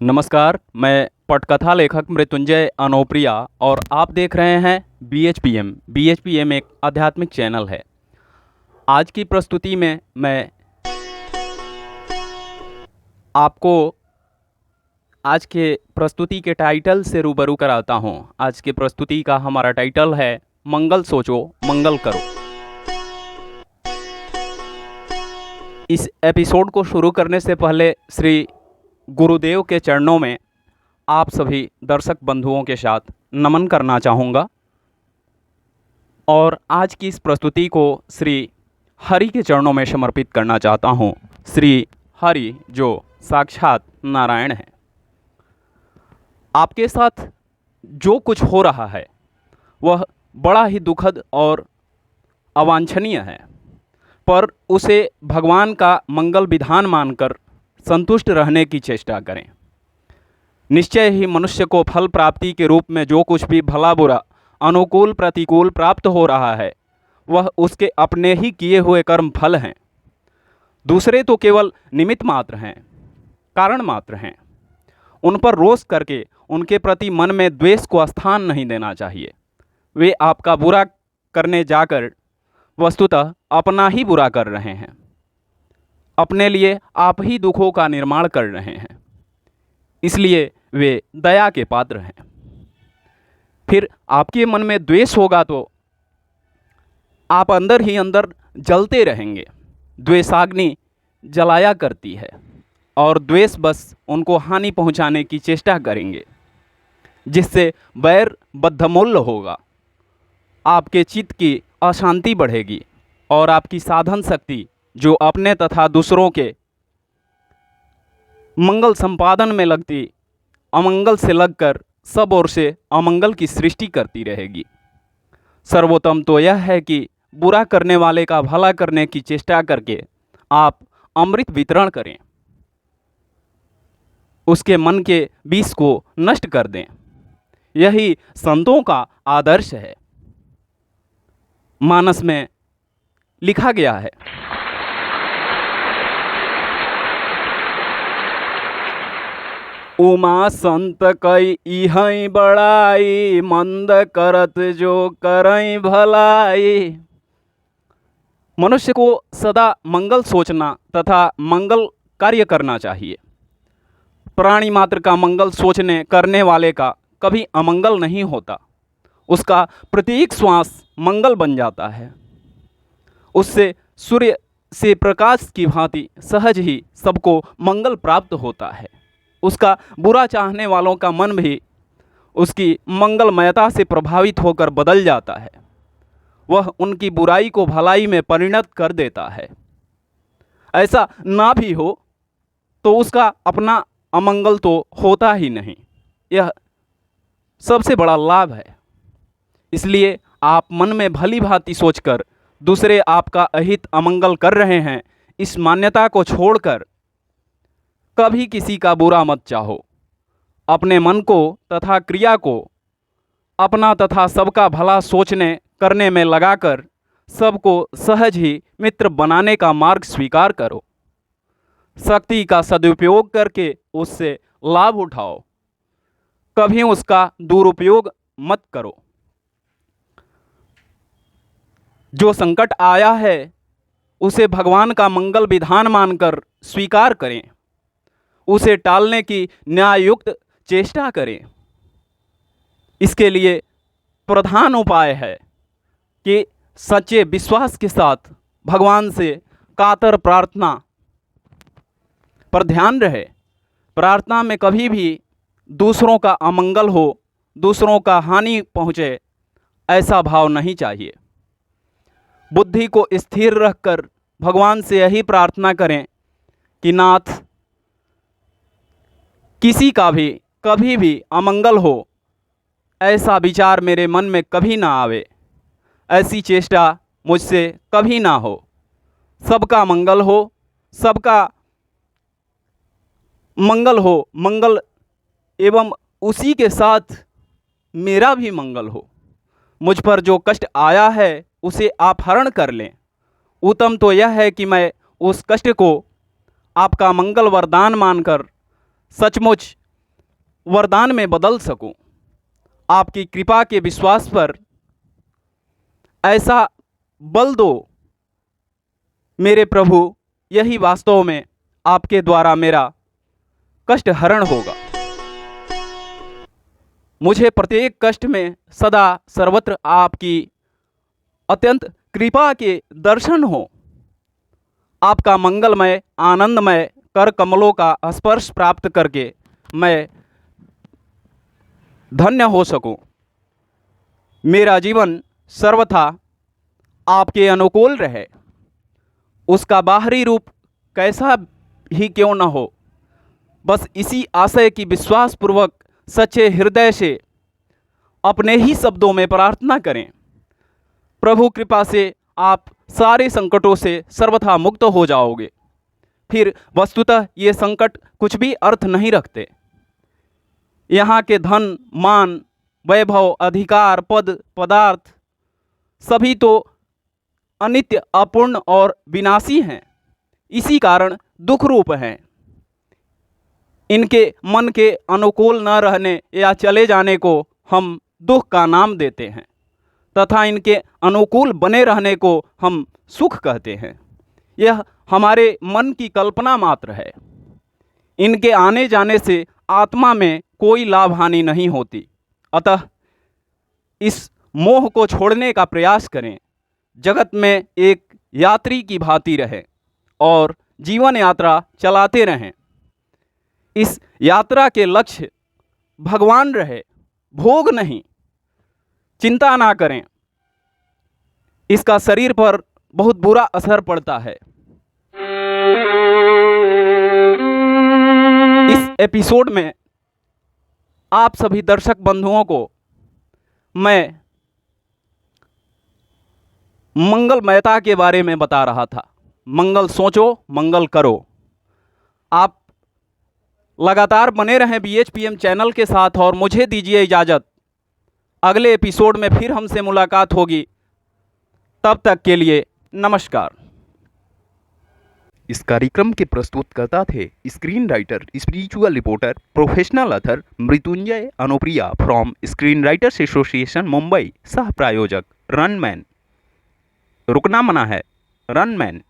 नमस्कार, मैं पटकथा लेखक मृत्युंजय अनोप्रिया और आप देख रहे हैं BHPM। BHPM एक आध्यात्मिक चैनल है। आज की प्रस्तुति में मैं आपको आज के प्रस्तुति के टाइटल से रूबरू कराता हूं। आज के प्रस्तुति का हमारा टाइटल है मंगल सोचो मंगल करो। इस एपिसोड को शुरू करने से पहले श्री गुरुदेव के चरणों में आप सभी दर्शक बंधुओं के साथ नमन करना चाहूँगा और आज की इस प्रस्तुति को श्री हरि के चरणों में समर्पित करना चाहता हूँ। श्री हरि जो साक्षात नारायण हैं। आपके साथ जो कुछ हो रहा है वह बड़ा ही दुखद और अवांछनीय है, पर उसे भगवान का मंगल विधान मानकर संतुष्ट रहने की चेष्टा करें। निश्चय ही मनुष्य को फल प्राप्ति के रूप में जो कुछ भी भला बुरा अनुकूल प्रतिकूल प्राप्त हो रहा है वह उसके अपने ही किए हुए कर्म फल हैं। दूसरे तो केवल निमित्त मात्र हैं, कारण मात्र हैं। उन पर रोष करके उनके प्रति मन में द्वेष को स्थान नहीं देना चाहिए। वे आपका बुरा करने जाकर वस्तुतः अपना ही बुरा कर रहे हैं। अपने लिए आप ही दुखों का निर्माण कर रहे हैं, इसलिए वे दया के पात्र हैं। फिर आपके मन में द्वेष होगा तो आप अंदर ही अंदर जलते रहेंगे। द्वेषाग्नि जलाया करती है और द्वेष बस उनको हानि पहुंचाने की चेष्टा करेंगे, जिससे वैर बद्धमूल्य होगा। आपके चित्त की अशांति बढ़ेगी और आपकी साधन शक्ति जो अपने तथा दूसरों के मंगल संपादन में लगती अमंगल से लगकर सब ओर से अमंगल की सृष्टि करती रहेगी। सर्वोत्तम तो यह है कि बुरा करने वाले का भला करने की चेष्टा करके आप अमृत वितरण करें, उसके मन के विष को नष्ट कर दें। यही संतों का आदर्श है। मानस में लिखा गया है, उमा संत कई इहई बड़ाई, मंद करत जो करई भलाई। मनुष्य को सदा मंगल सोचना तथा मंगल कार्य करना चाहिए। प्राणी मात्र का मंगल सोचने करने वाले का कभी अमंगल नहीं होता। उसका प्रत्येक श्वास मंगल बन जाता है। उससे सूर्य से प्रकाश की भांति सहज ही सबको मंगल प्राप्त होता है। उसका बुरा चाहने वालों का मन भी उसकी मंगलमयता से प्रभावित होकर बदल जाता है। वह उनकी बुराई को भलाई में परिणत कर देता है। ऐसा ना भी हो तो उसका अपना अमंगल तो होता ही नहीं। यह सबसे बड़ा लाभ है। इसलिए आप मन में भली भांति सोचकर दूसरे आपका अहित अमंगल कर रहे हैं, इस मान्यता को छोड़कर कभी किसी का बुरा मत चाहो। अपने मन को तथा क्रिया को अपना तथा सबका भला सोचने करने में लगाकर सबको सहज ही मित्र बनाने का मार्ग स्वीकार करो। शक्ति का सदुपयोग करके उससे लाभ उठाओ, कभी उसका दुरुपयोग मत करो। जो संकट आया है उसे भगवान का मंगल विधान मानकर स्वीकार करें। उसे टालने की न्याययुक्त चेष्टा करें। इसके लिए प्रधान उपाय है कि सच्चे विश्वास के साथ भगवान से कातर प्रार्थना पर ध्यान रहे। प्रार्थना में कभी भी दूसरों का अमंगल हो, दूसरों का हानि पहुँचे, ऐसा भाव नहीं चाहिए। बुद्धि को स्थिर रखकर भगवान से यही प्रार्थना करें कि नाथ, किसी का भी कभी भी अमंगल हो ऐसा विचार मेरे मन में कभी ना आवे, ऐसी चेष्टा मुझसे कभी ना हो। सबका मंगल हो, सबका मंगल हो, मंगल एवं उसी के साथ मेरा भी मंगल हो। मुझ पर जो कष्ट आया है उसे आप हरण कर लें। उत्तम तो यह है कि मैं उस कष्ट को आपका मंगल वरदान मानकर सचमुच वरदान में बदल सकूं। आपकी कृपा के विश्वास पर ऐसा बल दो मेरे प्रभु, यही वास्तव में आपके द्वारा मेरा कष्ट हरण होगा। मुझे प्रत्येक कष्ट में सदा सर्वत्र आपकी अत्यंत कृपा के दर्शन हो। आपका मंगलमय आनंदमय कर कमलों का स्पर्श प्राप्त करके मैं धन्य हो सकूं। मेरा जीवन सर्वथा आपके अनुकूल रहे। उसका बाहरी रूप कैसा ही क्यों न हो, बस इसी आशय की विश्वासपूर्वक सच्चे हृदय से अपने ही शब्दों में प्रार्थना करें। प्रभु कृपा से आप सारे संकटों से सर्वथा मुक्त हो जाओगे। फिर वस्तुतः ये संकट कुछ भी अर्थ नहीं रखते। यहाँ के धन मान वैभव अधिकार पद पदार्थ सभी तो अनित्य अपूर्ण और विनाशी हैं, इसी कारण दुख रूप हैं। इनके मन के अनुकूल न रहने या चले जाने को हम दुख का नाम देते हैं तथा इनके अनुकूल बने रहने को हम सुख कहते हैं। यह हमारे मन की कल्पना मात्र है। इनके आने जाने से आत्मा में कोई लाभ हानि नहीं होती। अतः इस मोह को छोड़ने का प्रयास करें। जगत में एक यात्री की भांति रहें और जीवन यात्रा चलाते रहें। इस यात्रा के लक्ष्य भगवान रहे, भोग नहीं। चिंता ना करें, इसका शरीर पर बहुत बुरा असर पड़ता है। इस एपिसोड में आप सभी दर्शक बंधुओं को मैं मंगलमयता के बारे में बता रहा था। मंगल सोचो, मंगल करो। आप लगातार बने रहें BHPM चैनल के साथ और मुझे दीजिए इजाज़त। अगले एपिसोड में फिर हमसे मुलाकात होगी। तब तक के लिए नमस्कार। इस कार्यक्रम के प्रस्तुतकर्ता थे screen writer, spiritual reporter, professional author Mrityunjay Anupriya from screen writers association Mumbai. सह प्रायोजक रनमैन। रुकना मना है, रनमैन।